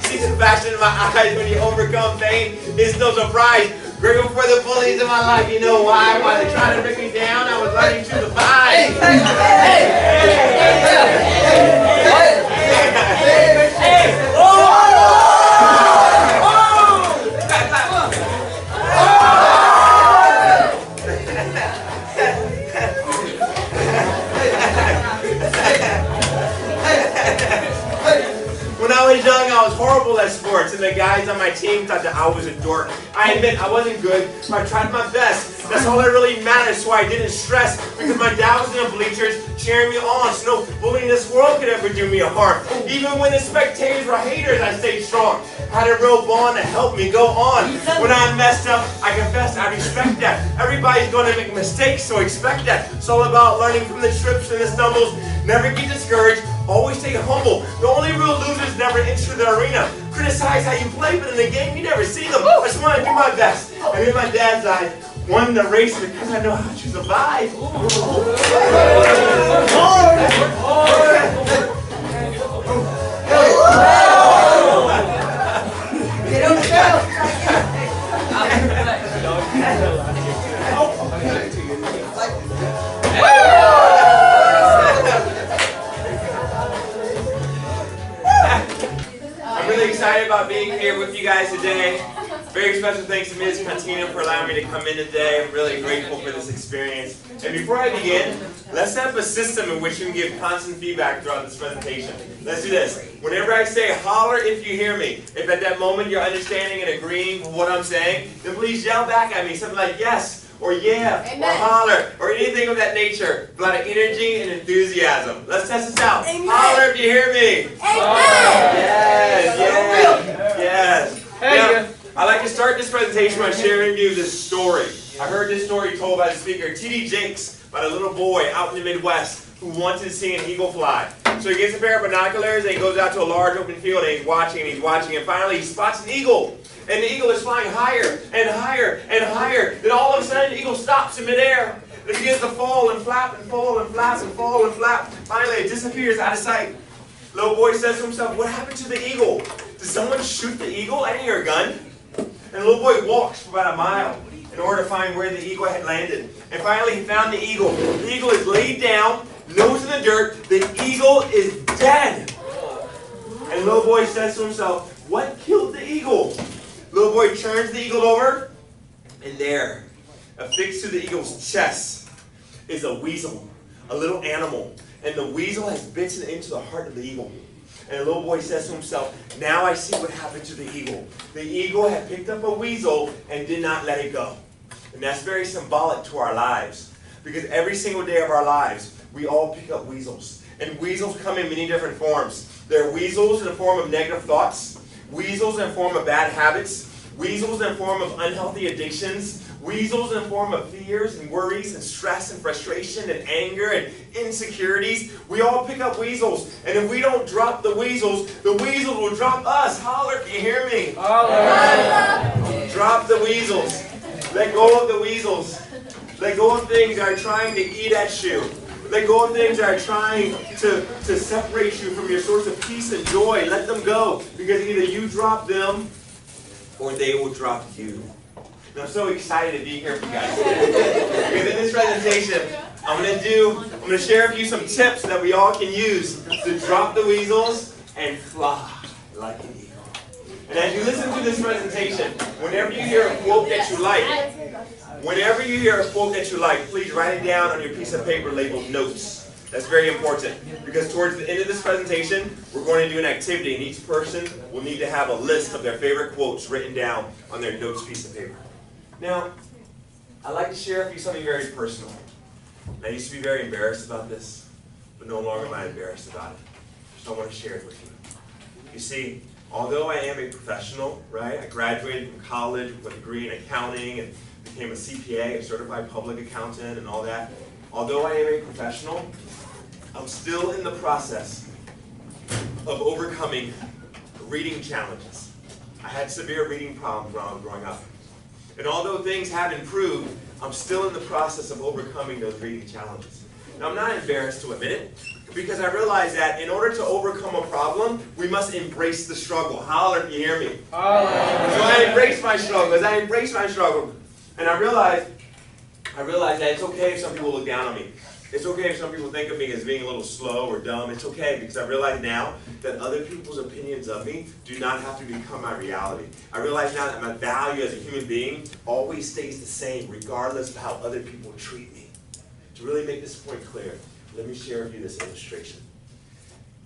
See the passion in my eyes when you overcome pain. It's no surprise. Grateful for the bullies in my life. You know why? While they tried to break me down, I was learning to survive. When I was young, I was horrible at sports, and the guys on my team thought that I was a dork. I admit I wasn't good, but I tried my best. That's all that really matters, so I didn't stress, because my dad was in the bleachers cheering me on, so no bully in this world could ever do me a harm. Even when the spectators were haters, I stayed strong. I had a real bond to help me go on. When I messed up, I confess, I respect that. Everybody's going to make mistakes, so expect that. It's all about learning from the trips and the stumbles. Never get discouraged. Always stay humble. The only real losers never enter the arena. Criticize how you play, but in the game you never see them. I just want to do my best. And in my dad's eyes, won the race because I know how to survive. Get on the field. I'm really excited about being here with you guys today. Very special thanks to Ms. Cantina for allowing me to come in today. I'm really grateful for this experience. And before I begin, let's set up a system in which we can give constant feedback throughout this presentation. Let's do this. Whenever I say holler if you hear me, if at that moment you're understanding and agreeing with what I'm saying, then please yell back at me something like yes, or yeah, Amen. or holler, or anything of that nature. A lot of energy and enthusiasm. Let's test this out. Amen. Holler if you hear me. Amen. Yes, yes, yes. Now, I'd like to start this presentation by sharing with you this story. I heard this story told by the speaker, T.D. Jakes, about a little boy out in the Midwest who wanted to see an eagle fly. So he gets a pair of binoculars and he goes out to a large open field and he's watching, and finally he spots an eagle. And the eagle is flying higher and higher and higher. Then all of a sudden the eagle stops in midair. It begins to fall and flap and fall and flap and fall and flap. Finally it disappears out of sight. Little boy says to himself, what happened to the eagle? Did someone shoot the eagle? I didn't hear a gun. And the little boy walks for about a mile in order to find where the eagle had landed. And finally he found the eagle. The eagle is laid down, nose in the dirt. The eagle is dead. And the little boy says to himself, what killed the eagle? Little boy turns the eagle over, and there, affixed to the eagle's chest, is a weasel, a little animal. And the weasel has bitten into the heart of the eagle. And the little boy says to himself, now I see what happened to the eagle. The eagle had picked up a weasel and did not let it go. And that's very symbolic to our lives. Because every single day of our lives, we all pick up weasels. And weasels come in many different forms. There are weasels in the form of negative thoughts, weasels in the form of bad habits, weasels in the form of unhealthy addictions, weasels in the form of fears and worries and stress and frustration and anger and insecurities. We all pick up weasels. And if we don't drop the weasels will drop us. Holler if you hear me. Holler. Drop the weasels. Let go of the weasels. Let go of things that are trying to eat at you. Let go of things that are trying to separate you from your source of peace and joy. Let them go. Because either you drop them or they will drop you. And I'm so excited to be here for you guys today. Because in this presentation, I'm going to share with you some tips that we all can use to drop the weasels and fly like an eagle. And as you listen to this presentation, whenever you hear a quote that you like, please write it down on your piece of paper labeled notes. That's very important, because towards the end of this presentation, we're going to do an activity, and each person will need to have a list of their favorite quotes written down on their notes piece of paper. Now, I'd like to share with you something very personal. And I used to be very embarrassed about this, but no longer am I embarrassed about it. I just don't want to share it with you. You see, although I am a professional, right? I graduated from college with a degree in accounting and became a CPA, a certified public accountant and all that. Although I am a professional, I'm still in the process of overcoming reading challenges. I had severe reading problems when I was growing up. And although things have improved, I'm still in the process of overcoming those reading challenges. Now, I'm not embarrassed to admit it, Because I realized that in order to overcome a problem, we must embrace the struggle. Holler if you hear me. Holler. So I embraced my struggle. And I realized that it's okay if some people look down on me. It's okay if some people think of me as being a little slow or dumb. It's okay because I realize now that other people's opinions of me do not have to become my reality. I realize now that my value as a human being always stays the same regardless of how other people treat me. To really make this point clear, let me share with you this illustration.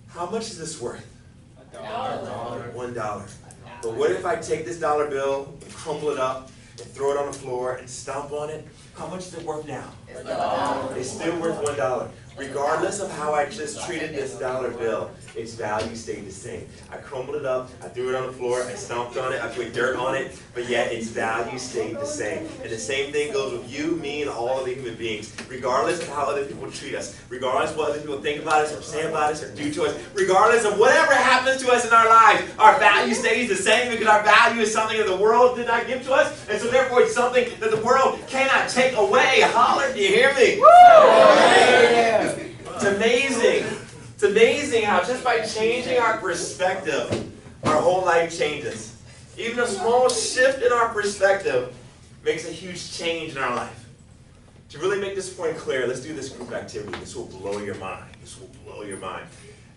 How much is this worth? $1. $1. But what if I take this dollar bill and crumble it up and throw it on the floor and stomp on it? How much is it worth now? It's still worth $1. Regardless of how I just treated this dollar bill, its value stayed the same. I crumbled it up, I threw it on the floor, I stomped on it, I put dirt on it, but yet its value stayed the same. And the same thing goes with you, me, and all of the human beings. Regardless of how other people treat us, regardless of what other people think about us or say about us or do to us, regardless of whatever happens to us in our lives, our value stays the same because our value is something that the world did not give to us, and so therefore it's something that the world cannot take away. Holler, do you hear me? Yeah. It's amazing. It's amazing how just by changing our perspective, our whole life changes. Even a small shift in our perspective makes a huge change in our life. To really make this point clear, let's do this group activity. This will blow your mind. This will blow your mind.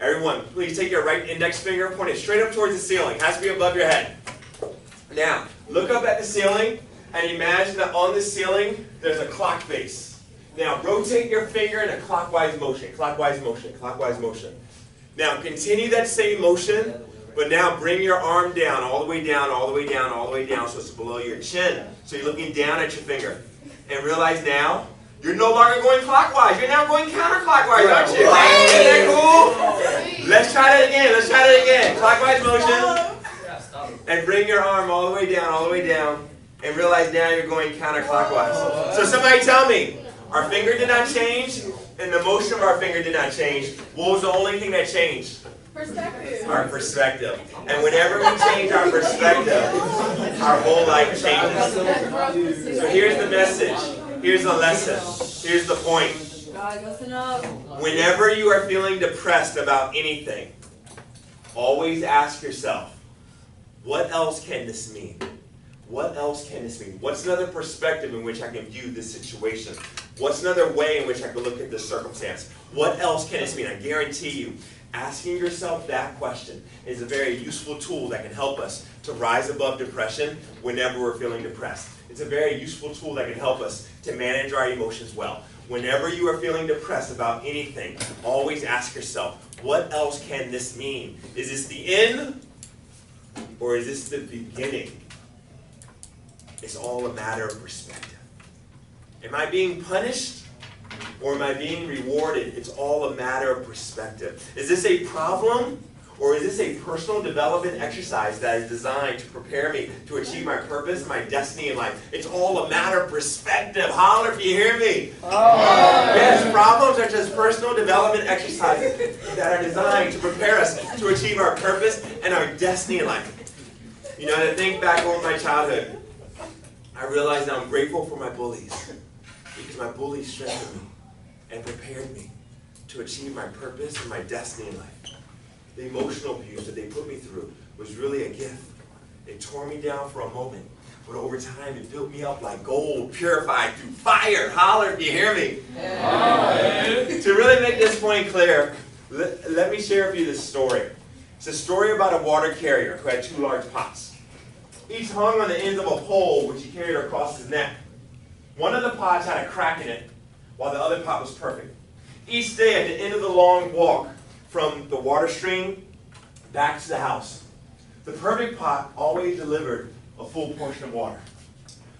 Everyone, please take your right index finger, point it straight up towards the ceiling. It has to be above your head. Now, look up at the ceiling and imagine that on the ceiling there's a clock face. Now, rotate your finger in a clockwise motion, clockwise motion, clockwise motion. Now, continue that same motion, but now bring your arm down, all the way down, all the way down, all the way down, so it's below your chin. So you're looking down at your finger. And realize now, you're no longer going clockwise. You're now going counterclockwise, aren't you? Isn't that cool? Let's try that again. Let's try that again. Clockwise motion. And bring your arm all the way down, all the way down. And realize now you're going counterclockwise. So somebody tell me, our finger did not change, and the motion of our finger did not change. What was the only thing that changed? Perspective. Our perspective. And whenever we change our perspective, our whole life changes. So here's the message. Here's the lesson. Here's the point. God, listen up. Whenever you are feeling depressed about anything, always ask yourself, what else can this mean? What else can this mean? What's another perspective in which I can view this situation? What's another way in which I can look at this circumstance? What else can this mean? I guarantee you, asking yourself that question is a very useful tool that can help us to rise above depression whenever we're feeling depressed. It's a very useful tool that can help us to manage our emotions well. Whenever you are feeling depressed about anything, always ask yourself, what else can this mean? Is this the end or is this the beginning? It's all a matter of perspective. Am I being punished or am I being rewarded? It's all a matter of perspective. Is this a problem or is this a personal development exercise that is designed to prepare me to achieve my purpose, my destiny in life? It's all a matter of perspective. Holler if you hear me. Yes, problems are just personal development exercises that are designed to prepare us to achieve our purpose and our destiny in life. You know, to think back over my childhood, I realized that I'm grateful for my bullies because my bullies strengthened me and prepared me to achieve my purpose and my destiny in life. The emotional abuse that they put me through was really a gift. It tore me down for a moment, but over time it built me up like gold, purified through fire. Holler if you hear me. To really make this point clear, let me share with you this story. It's a story about a water carrier who had two large pots. Each hung on the ends of a pole which he carried across his neck. One of the pots had a crack in it, while the other pot was perfect. Each day at the end of the long walk from the water stream back to the house, the perfect pot always delivered a full portion of water.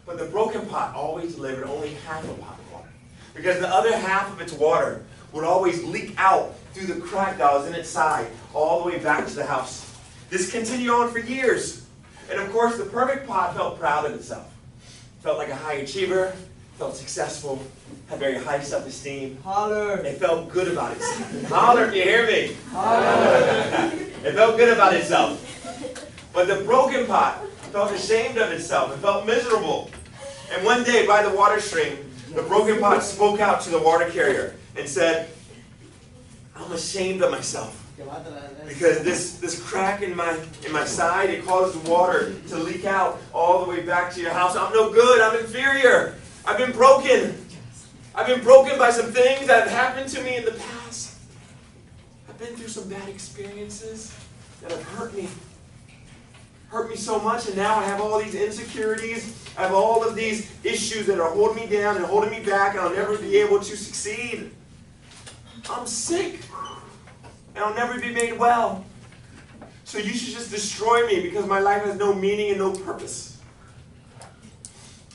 But the broken pot always delivered only half a pot of water, because the other half of its water would always leak out through the crack that was in its side all the way back to the house. This continued on for years. And of course, the perfect pot felt proud of itself. Felt like a high achiever, felt successful, had very high self-esteem. Holler. It felt good about itself. Holler if you hear me. Holler. It felt good about itself. But the broken pot felt ashamed of itself. It felt miserable. And one day by the water stream, the broken pot spoke out to the water carrier and said, I'm ashamed of myself. Because this crack in my side, it caused the water to leak out all the way back to your house. I'm no good. I'm inferior. I've been broken. I've been broken by some things that have happened to me in the past. I've been through some bad experiences that have hurt me. Hurt me so much, and now I have all these insecurities. I have all of these issues that are holding me down and holding me back, and I'll never be able to succeed. I'm sick, and I'll never be made well. So you should just destroy me because my life has no meaning and no purpose.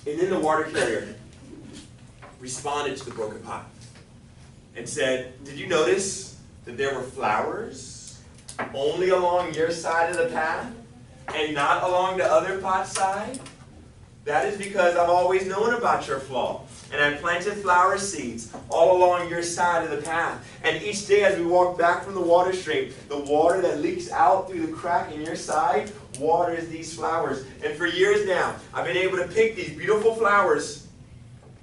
And then the water carrier responded to the broken pot and said, did you notice that there were flowers only along your side of the path and not along the other pot's side? That is because I've always known about your flaw. And I planted flower seeds all along your side of the path. And each day as we walk back from the water stream, the water that leaks out through the crack in your side waters these flowers. And for years now, I've been able to pick these beautiful flowers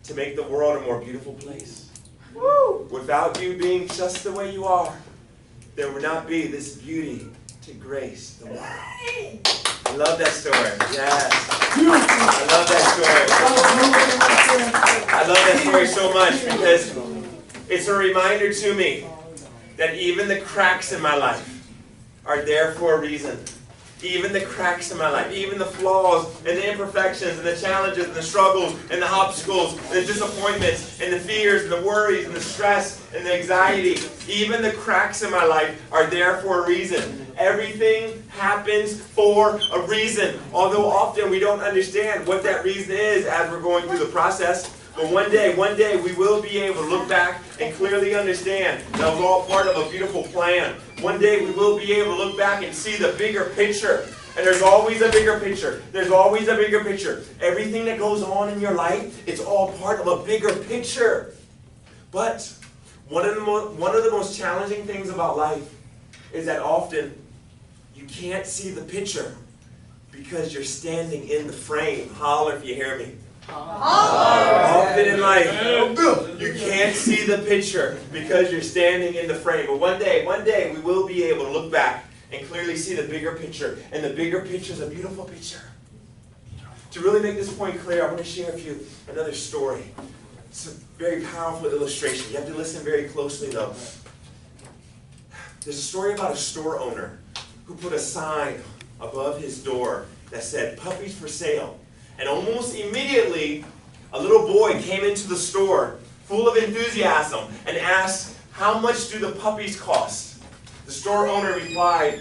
to make the world a more beautiful place. Woo! Without you being just the way you are, there would not be this beauty to grace the world. I love that story. Yes. I love that story. I love that story so much because it's a reminder to me that even the cracks in my life are there for a reason. Even the cracks in my life, even the flaws and the imperfections and the challenges and the struggles and the obstacles and the disappointments and the fears and the worries and the stress and the anxiety, even the cracks in my life are there for a reason. Everything happens for a reason, although often we don't understand what that reason is as we're going through the process. But one day we will be able to look back and clearly understand that was all part of a beautiful plan. One day we will be able to look back and see the bigger picture. And there's always a bigger picture. There's always a bigger picture. Everything that goes on in your life, it's all part of a bigger picture. But one of the most challenging things about life is that often you can't see the picture because you're standing in the frame. Holler if you hear me. Often in life, you can't see the picture because you're standing in the frame. But one day we will be able to look back and clearly see the bigger picture. And the bigger picture is a beautiful picture. To really make this point clear, I want to share with you another story. It's a very powerful illustration. You have to listen very closely though. There's a story about a store owner who put a sign above his door that said, "Puppies for sale." And almost immediately, a little boy came into the store full of enthusiasm and asked, "How much do the puppies cost?" The store owner replied,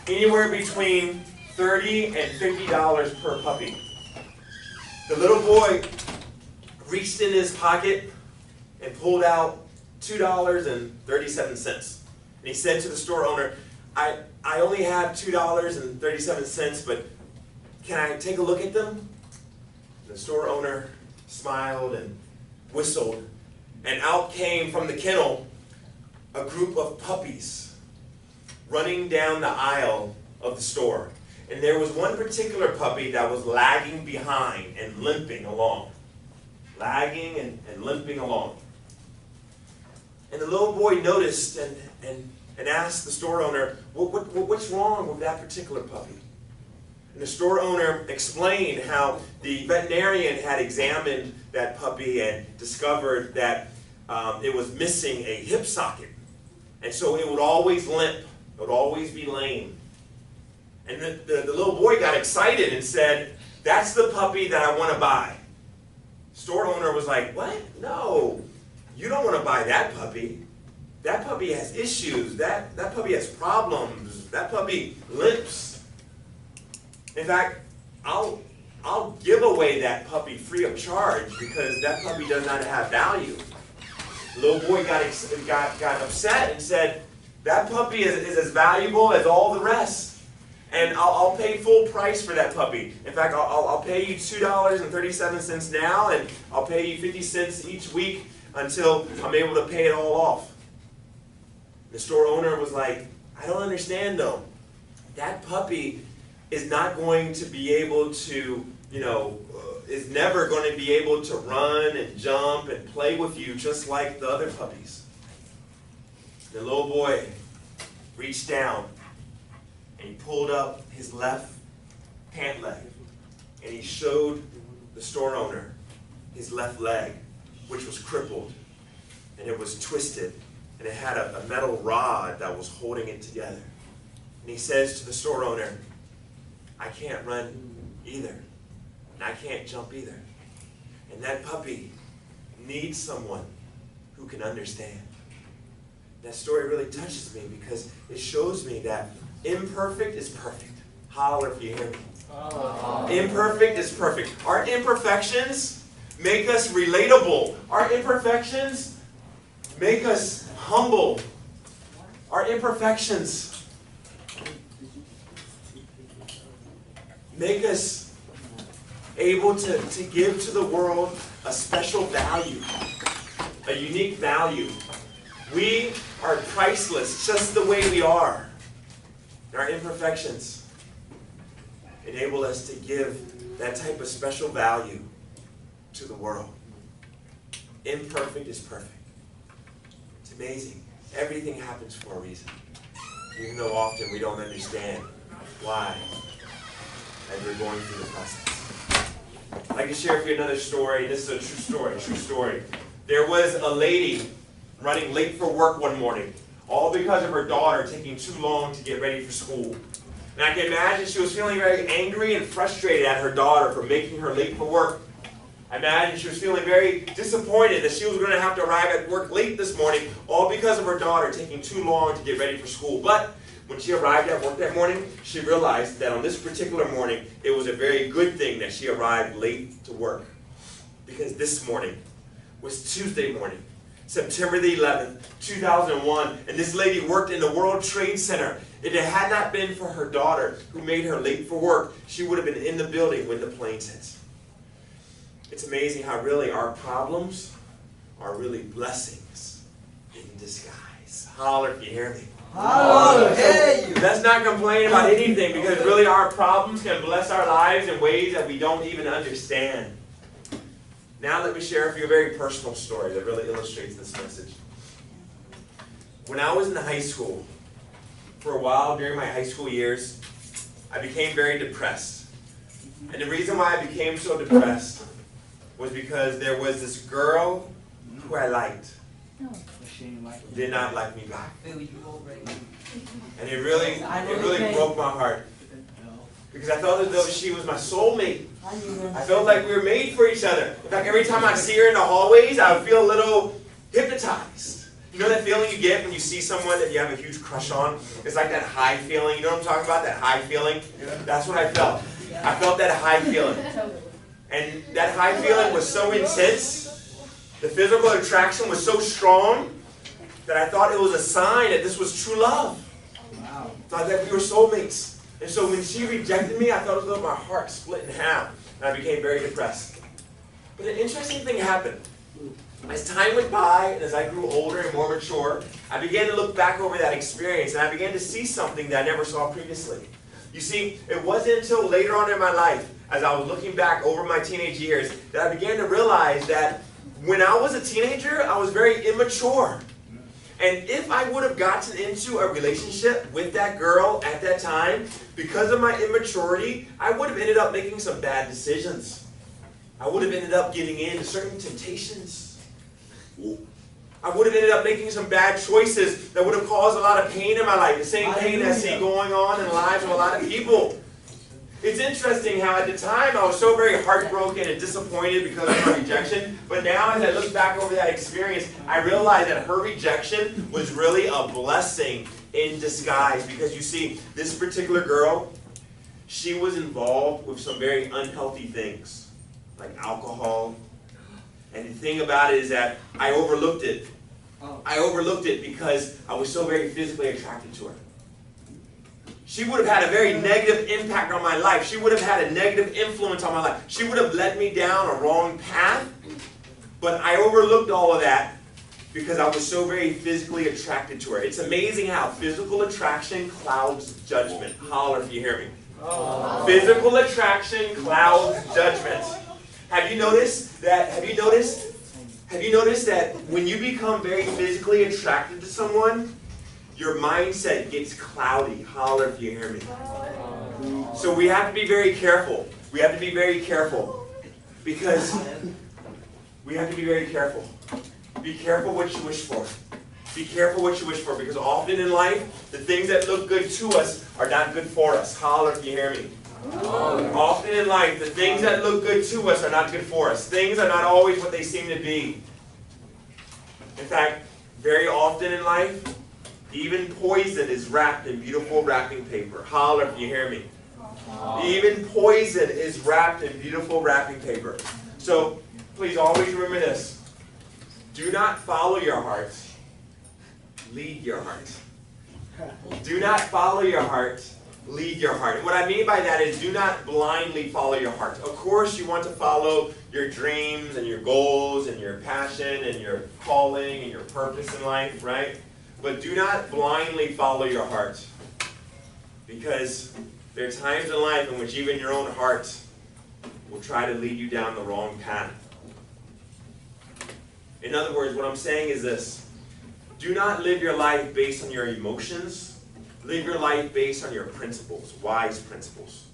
"Anywhere between $30 and $50 per puppy." The little boy reached in his pocket and pulled out $2.37. And he said to the store owner, I only have $2.37, but can I take a look at them?" The store owner smiled and whistled, and out came from the kennel a group of puppies running down the aisle of the store. And there was one particular puppy that was lagging behind and limping along. Lagging and limping along. And the little boy noticed and asked the store owner, what's wrong with that particular puppy? And the store owner explained how the veterinarian had examined that puppy and discovered that it was missing a hip socket. And so it would always limp. It would always be lame. And the little boy got excited and said, "That's the puppy that I want to buy." Store owner was like, "What? No, you don't want to buy that puppy. That puppy has issues. That puppy has problems. That puppy limps. In fact, I'll give away that puppy free of charge because that puppy does not have value." The little boy got upset and said, "That puppy is as valuable as all the rest. And I'll pay full price for that puppy. In fact, I'll pay you $2.37 now, and I'll pay you 50 cents each week until I'm able to pay it all off." The store owner was like, "I don't understand though. That puppy is not going to be able to, is never going to be able to run and jump and play with you just like the other puppies." The little boy reached down and he pulled up his left pant leg and he showed the store owner his left leg, which was crippled and it was twisted and it had a metal rod that was holding it together. And he says to the store owner, I can't run either, and I can't jump either. And that puppy needs someone who can understand. That story really touches me because it shows me that imperfect is perfect. Holler if you hear me. Imperfect is perfect. Our imperfections make us relatable. Our imperfections make us humble. Our imperfections make us able to give to the world a special value, a unique value. We are priceless just the way we are. And our imperfections enable us to give that type of special value to the world. Imperfect is perfect. It's amazing. Everything happens for a reason. Even though often we don't understand why as we're going through the process. I'd like to share with you another story. This is a true story. There was a lady running late for work one morning, all because of her daughter taking too long to get ready for school. And I can imagine she was feeling very angry and frustrated at her daughter for making her late for work. I imagine she was feeling very disappointed that she was going to have to arrive at work late this morning, all because of her daughter taking too long to get ready for school. But when she arrived at work that morning, she realized that on this particular morning, it was a very good thing that she arrived late to work. Because this morning was Tuesday morning, September the 11th, 2001, and this lady worked in the World Trade Center. If it had not been for her daughter who made her late for work, she would have been in the building when the planes hit. It's amazing how really our problems are really blessings in disguise. Holler if you hear me. Holler, hey, Let's not complain about anything because really our problems can bless our lives in ways that we don't even understand. Now let me share with you a very personal story that really illustrates this message. When I was in high school, for a while during my high school years, I became very depressed. And the reason why I became so depressed was because there was this girl who I liked. Did not like me back. And it really broke my heart. Because I felt as though she was my soulmate. I felt like we were made for each other. In fact, every time I see her in the hallways, I would feel a little hypnotized. You know that feeling you get when you see someone that you have a huge crush on? It's like that high feeling. You know what I'm talking about? That high feeling? That's what I felt. I felt that high feeling. And that high feeling was so intense. The physical attraction was so strong that I thought it was a sign that this was true love. I thought that we were soulmates. And so when she rejected me, I felt as though my heart split in half. And I became very depressed. But an interesting thing happened. As time went by, and as I grew older and more mature, I began to look back over that experience, and I began to see something that I never saw previously. You see, it wasn't until later on in my life, as I was looking back over my teenage years, that I began to realize that when I was a teenager, I was very immature. And if I would have gotten into a relationship with that girl at that time, because of my immaturity, I would have ended up making some bad decisions. I would have ended up giving in to certain temptations. I would have ended up making some bad choices that would have caused a lot of pain in my life. The same pain I see going on in the lives of a lot of people. It's interesting how at the time I was so very heartbroken and disappointed because of her rejection. But now as I look back over that experience, I realize that her rejection was really a blessing in disguise. Because you see, this particular girl, she was involved with some very unhealthy things, like alcohol. And the thing about it is that I overlooked it. I overlooked it because I was so very physically attracted to her. She would have had a very negative impact on my life. She would have had a negative influence on my life. She would have led me down a wrong path. But I overlooked all of that because I was so very physically attracted to her. It's amazing how physical attraction clouds judgment. Holler if you hear me. Physical attraction clouds judgment. Have you noticed that when you become very physically attracted to someone, your mindset gets cloudy. Holler if you hear me. So we have to be very careful. We have to be very careful. Because we have to be very careful. Be careful what you wish for. Be careful what you wish for, because often in life, the things that look good to us are not good for us. Holler if you hear me. Often in life, the things that look good to us are not good for us. Things are not always what they seem to be. In fact, very often in life, even poison is wrapped in beautiful wrapping paper. Holler if you hear me. Even poison is wrapped in beautiful wrapping paper. So, please always remember this. Do not follow your heart. Lead your heart. Do not follow your heart. Lead your heart. And what I mean by that is do not blindly follow your heart. Of course, you want to follow your dreams and your goals and your passion and your calling and your purpose in life, right? But do not blindly follow your heart. Because there are times in life in which even your own heart will try to lead you down the wrong path. In other words, what I'm saying is this. Do not live your life based on your emotions. Live your life based on your principles, wise principles.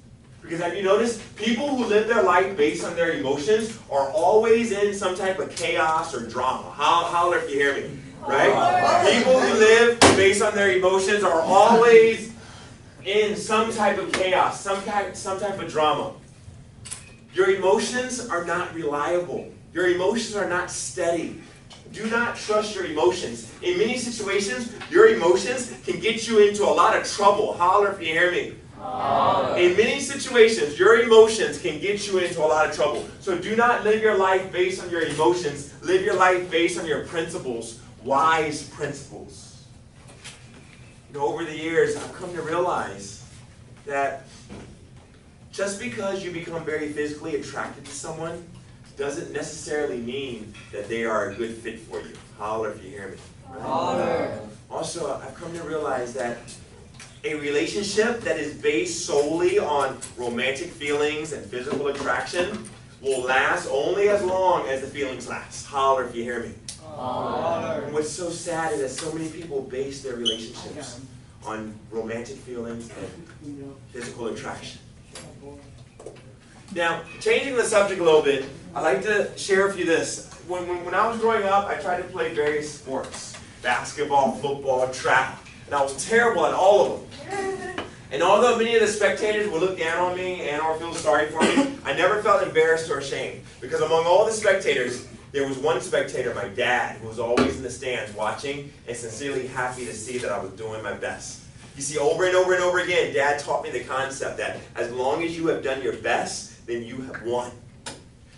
Because have you noticed, people who live their life based on their emotions are always in some type of chaos or drama. Holler if you hear me, right? People who live based on their emotions are always in some type of chaos, some type of drama. Your emotions are not reliable. Your emotions are not steady. Do not trust your emotions. In many situations, your emotions can get you into a lot of trouble. Holler if you hear me. In many situations, your emotions can get you into a lot of trouble. So do not live your life based on your emotions. Live your life based on your principles, wise principles. You know, over the years, I've come to realize that just because you become very physically attracted to someone doesn't necessarily mean that they are a good fit for you. Holler if you hear me. Right? Also, I've come to realize that a relationship that is based solely on romantic feelings and physical attraction will last only as long as the feelings last. Holler if you hear me. And what's so sad is that so many people base their relationships on romantic feelings and physical attraction. Now, changing the subject a little bit, I'd like to share with you this. When I was growing up, I tried to play various sports. Basketball, football, track. And I was terrible at all of them. And although many of the spectators would look down on me and or feel sorry for me, I never felt embarrassed or ashamed. Because among all the spectators, there was one spectator, my dad, who was always in the stands watching and sincerely happy to see that I was doing my best. You see, over and over and over again, Dad taught me the concept that as long as you have done your best, then you have won.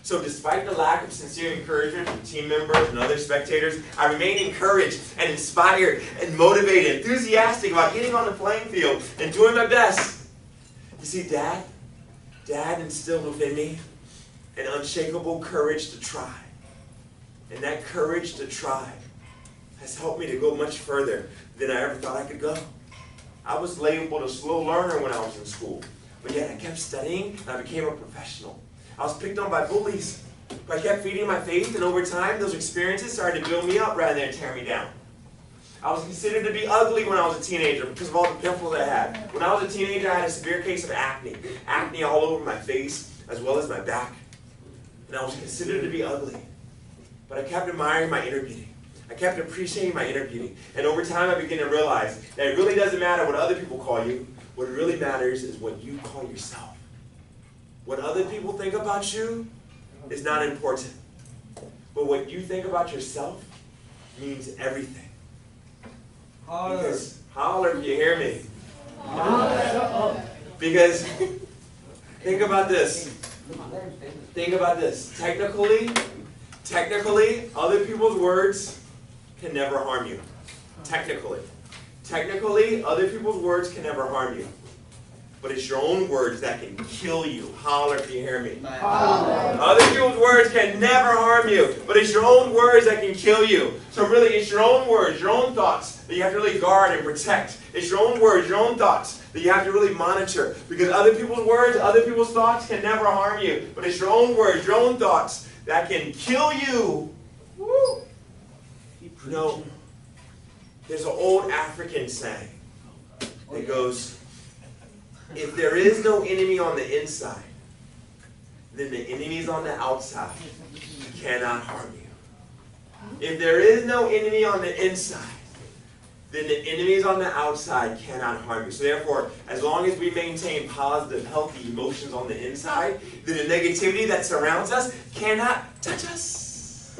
So despite the lack of sincere encouragement from team members and other spectators, I remained encouraged and inspired and motivated, enthusiastic about getting on the playing field and doing my best. You see, Dad instilled within me an unshakable courage to try. And that courage to try has helped me to go much further than I ever thought I could go. I was labeled a slow learner when I was in school, but yet I kept studying and I became a professional. I was picked on by bullies, but I kept feeding my faith, and over time, those experiences started to build me up rather than tear me down. I was considered to be ugly when I was a teenager because of all the pimples I had. When I was a teenager, I had a severe case of acne. Acne all over my face, as well as my back. And I was considered to be ugly. But I kept admiring my inner beauty. I kept appreciating my inner beauty. And over time, I began to realize that it really doesn't matter what other people call you. What really matters is what you call yourself. What other people think about you is not important. But what you think about yourself means everything. Because, holler if you hear me. Because, think about this. Think about this. Technically, other people's words can never harm you. Technically, other people's words can never harm you. But it's your own words that can kill you. Holler if you hear me. Other people's words can never harm you, but it's your own words that can kill you. So really, it's your own words, your own thoughts that you have to really guard and protect. It's your own words, your own thoughts that you have to really monitor. Because other people's words, other people's thoughts can never harm you, but it's your own words, your own thoughts that can kill you. Woo! You know, There's an old African saying that goes, if there is no enemy on the inside, then the enemies on the outside cannot harm you. If there is no enemy on the inside, then the enemies on the outside cannot harm you. So therefore, as long as we maintain positive, healthy emotions on the inside, then the negativity that surrounds us cannot touch us.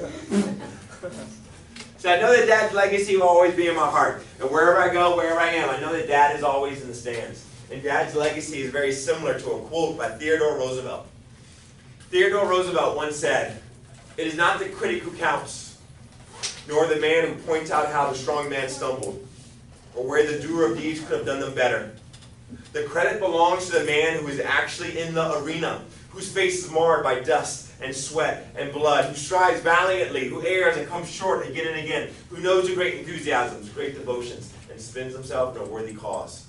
So I know that Dad's legacy will always be in my heart. And wherever I go, wherever I am, I know that Dad is always in the stands. And Dad's legacy is very similar to a quote by Theodore Roosevelt. Theodore Roosevelt once said, "It is not the critic who counts, nor the man who points out how the strong man stumbled, or where the doer of deeds could have done them better. The credit belongs to the man who is actually in the arena, whose face is marred by dust and sweat and blood, who strives valiantly, who errs and comes short again and again, who knows the great enthusiasms, great devotions, and spends himself in a worthy cause,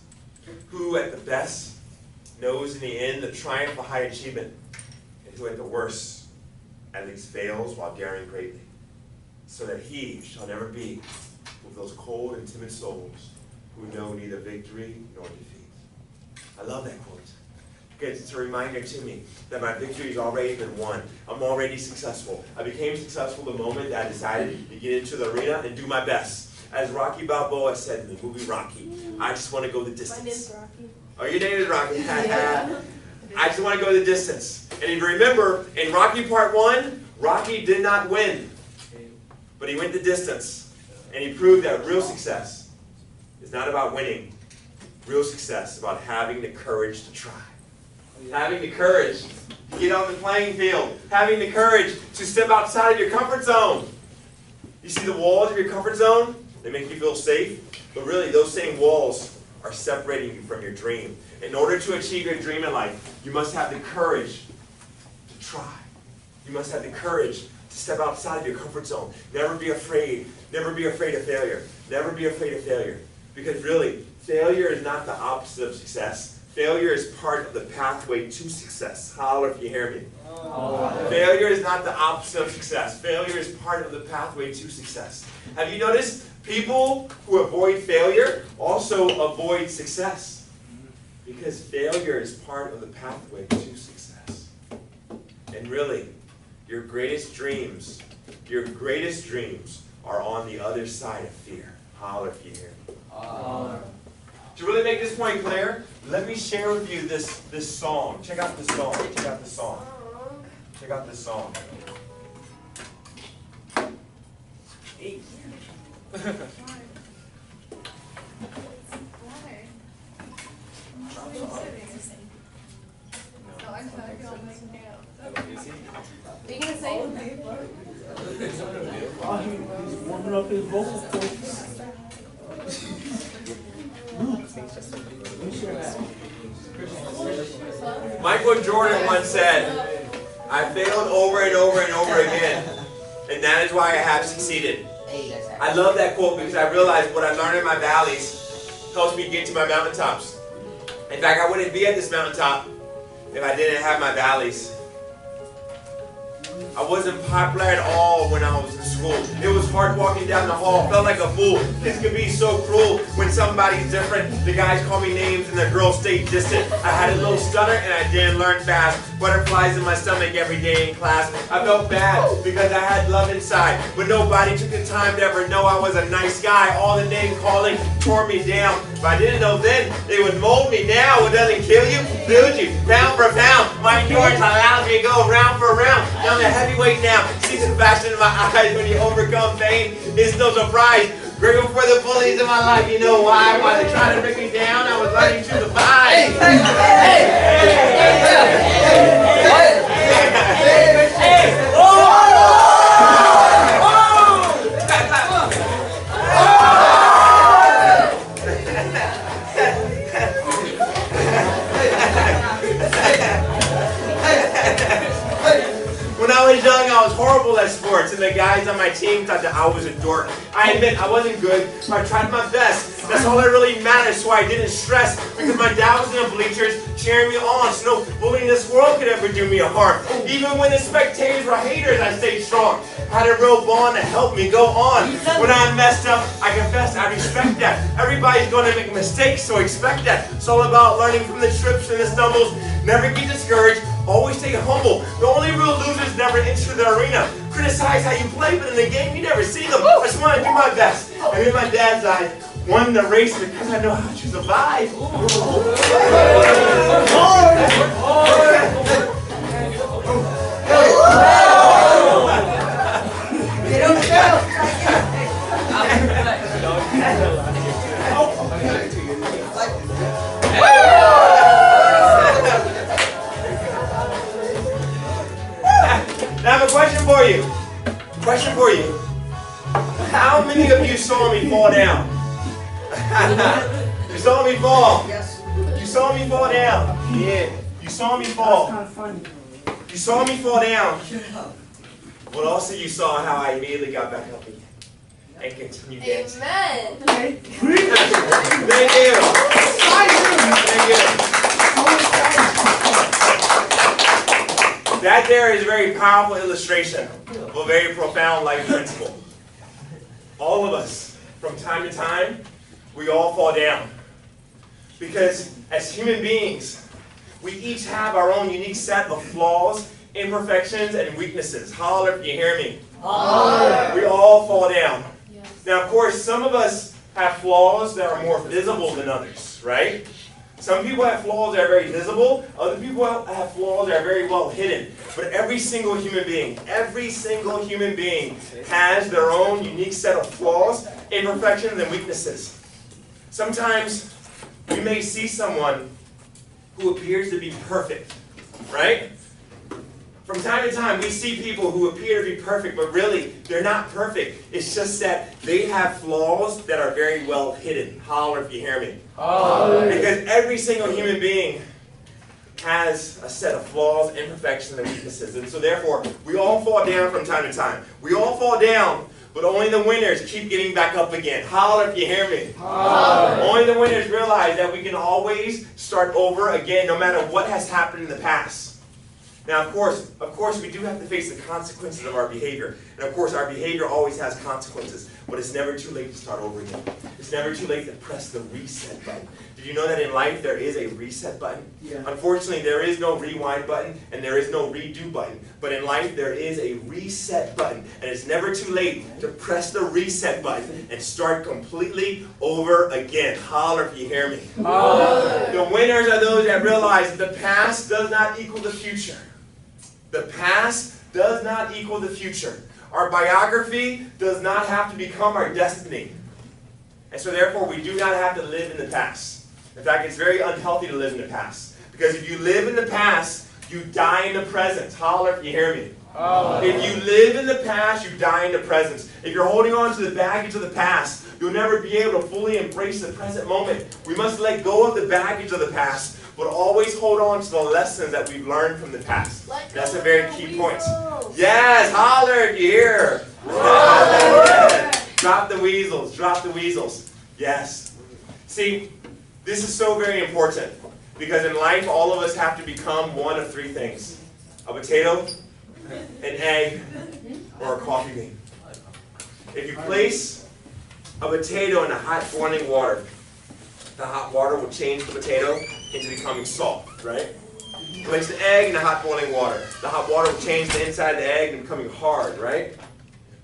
who at the best knows in the end the triumph of high achievement, and who at the worst at least fails while daring greatly, so that he shall never be with those cold and timid souls who know neither victory nor defeat." I love that quote, because it's a reminder to me that my victory has already been won. I'm already successful. I became successful the moment that I decided to get into the arena and do my best. As Rocky Balboa said in the movie Rocky, I just want to go the distance. My name's Rocky. Oh, your name is Rocky. I just want to go the distance. And if you remember, in Rocky Part 1, Rocky did not win. But he went the distance. And he proved that real success is not about winning. Real success is about having the courage to try. Having the courage to get on the playing field. Having the courage to step outside of your comfort zone. You see the walls of your comfort zone? They make you feel safe. But really, those same walls are separating you from your dream. In order to achieve your dream in life, you must have the courage to try. You must have the courage to step outside of your comfort zone. Never be afraid. Never be afraid of failure. Never be afraid of failure. Because really, failure is not the opposite of success. Failure is part of the pathway to success. Holler if you hear me. Failure is not the opposite of success. Failure is part of the pathway to success. Have you noticed? People who avoid failure also avoid success. Because failure is part of the pathway to success. And really, your greatest dreams are on the other side of fear. Holler if you hear me. To really make this point clear, let me share with you this song. Check out this song. Check out this song. Check out this song. Hey. Are you gonna say? He's warming up his vocal cords. Michael Jordan once said, "I failed over and over and over again, and that is why I have succeeded." I love that quote because I realized what I learned in my valleys helps me get to my mountaintops. In fact, I wouldn't be at this mountaintop if I didn't have my valleys. I wasn't popular at all when I was in school. It was hard walking down the hall. Felt like a fool. Kids can be so cruel when somebody's different. The guys call me names and the girls stay distant. I had a little stutter and I didn't learn fast. Butterflies in my stomach every day in class. I felt bad because I had love inside. But nobody took the time to ever know I was a nice guy. All the name calling tore me down. If I didn't know then, they would mold me now. What doesn't kill you, build you, pound for pound. My endurance allows me to go round for round. Now I'm a heavyweight now. See some passion in my eyes when you overcome pain. It's no surprise. Grateful for the bullies in my life. You know why? While they tried to bring me down, I was learning to survive. When I was young, I was horrible at sports, and the guys on my team thought that I was a dork. I admit I wasn't good, but I tried my best. That's all that really matters, so I didn't stress, because my dad was in the bleachers cheering me on, so no bully in this world could ever do me a harm. Even when the spectators were haters, I stayed strong. Had a real bond to help me go on. When I messed up, I confessed, I respect that. Everybody's going to make mistakes, so expect that. It's all about learning from the trips and the stumbles. Never get discouraged. Always stay humble. The only real losers never enter the arena. Criticize how you play, but in the game, you never see them. I just want to do my best. And in my dad's eyes, won the race because I know how to survive. They don't shout. Now I have a question for you. Question for you. How many of you saw me fall down? You saw me fall. Yes. You saw me fall down. Yeah. You saw me fall. Kind of funny. You saw me fall down. But also you saw how I immediately got back up again and continued dancing. Amen. Thank you. Thank you. That there is a very powerful illustration of a very profound life principle. All of us, from time to time, we all fall down. Because as human beings, we each have our own unique set of flaws, imperfections, and weaknesses. Holler if you hear me. Holler. We all fall down. Yes. Now, of course, some of us have flaws that are more visible than others, right? Some people have flaws that are very visible. Other people have flaws that are very well hidden. But every single human being has their own unique set of flaws, imperfections, and weaknesses. Sometimes we may see someone who appears to be perfect, right? From time to time, we see people who appear to be perfect, but really, they're not perfect. It's just that they have flaws that are very well hidden. Holler if you hear me. Holler. Because every single human being has a set of flaws, imperfections, and weaknesses. And so therefore, we all fall down from time to time. We all fall down, but only the winners keep getting back up again. Holler if you hear me. Holler. Only the winners realize that we can always start over again, no matter what has happened in the past. Now, of course, we do have to face the consequences of our behavior. And of course, our behavior always has consequences. But it's never too late to start over again. It's never too late to press the reset button. Did you know that in life there is a reset button? Yeah. Unfortunately, there is no rewind button and there is no redo button. But in life there is a reset button. And it's never too late to press the reset button and start completely over again. Holler if you hear me. Holler. The winners are those that realize that the past does not equal the future. The past does not equal the future. Our biography does not have to become our destiny. And so therefore, we do not have to live in the past. In fact, it's very unhealthy to live in the past. Because if you live in the past, you die in the present. Holler if you hear me. Oh. If you live in the past, you die in the present. If you're holding on to the baggage of the past, you'll never be able to fully embrace the present moment. We must let go of the baggage of the past, but always hold on to the lessons that we've learned from the past. That's a very key point. Yes, holler if you hear. Drop the weasels, drop the weasels. Yes. See, this is so very important because in life all of us have to become one of three things. A potato, an egg, or a coffee bean. If you place a potato in a hot boiling water, the hot water will change the potato into becoming soft, right? Place the egg in the hot boiling water. The hot water will change the inside of the egg and becoming hard, right?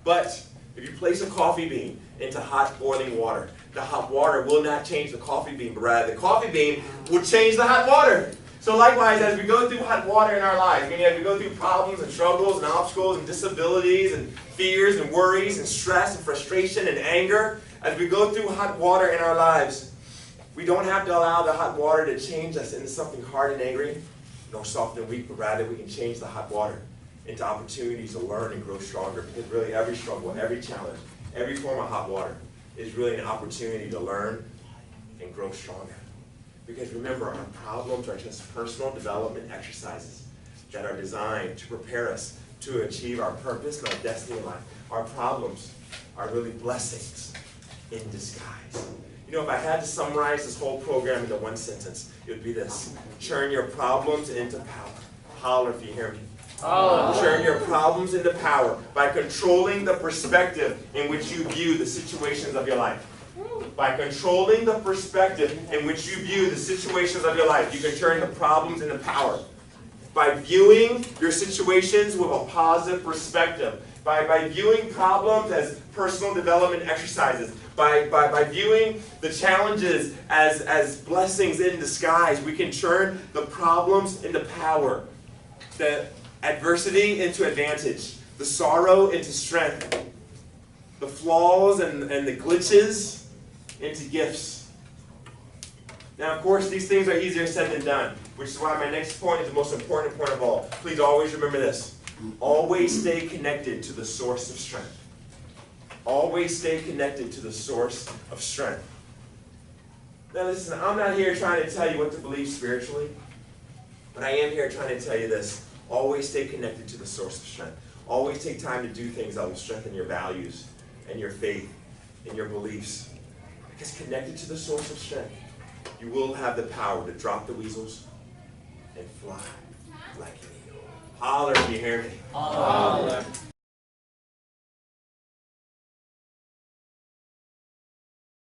But if you place a coffee bean into hot boiling water, the hot water will not change the coffee bean, but rather the coffee bean will change the hot water. So likewise, as we go through hot water in our lives, meaning as we go through problems and struggles and obstacles and disabilities and fears and worries and stress and frustration and anger, as we go through hot water in our lives, we don't have to allow the hot water to change us into something hard and angry, nor soft and weak, but rather we can change the hot water into opportunities to learn and grow stronger. Because really every struggle, every challenge, every form of hot water is really an opportunity to learn and grow stronger. Because remember, our problems are just personal development exercises that are designed to prepare us to achieve our purpose and our destiny in life. Our problems are really blessings in disguise. You know, if I had to summarize this whole program into one sentence, it would be this: turn your problems into power. Holler if you hear me. Turn your problems into power by controlling the perspective in which you view the situations of your life. By controlling the perspective in which you view the situations of your life, you can turn the problems into power. By viewing your situations with a positive perspective. By viewing problems as personal development exercises. By viewing the challenges as blessings in disguise, we can turn the problems into power. The adversity into advantage. The sorrow into strength. The flaws and the glitches into gifts. Now, of course, these things are easier said than done, which is why my next point is the most important point of all. Please always remember this. Always stay connected to the source of strength. Always stay connected to the source of strength. Now listen, I'm not here trying to tell you what to believe spiritually, but I am here trying to tell you this. Always stay connected to the source of strength. Always take time to do things that will strengthen your values and your faith and your beliefs. Because connected to the source of strength, you will have the power to drop the weasels and fly like an eagle. Holler if you hear me. Holler.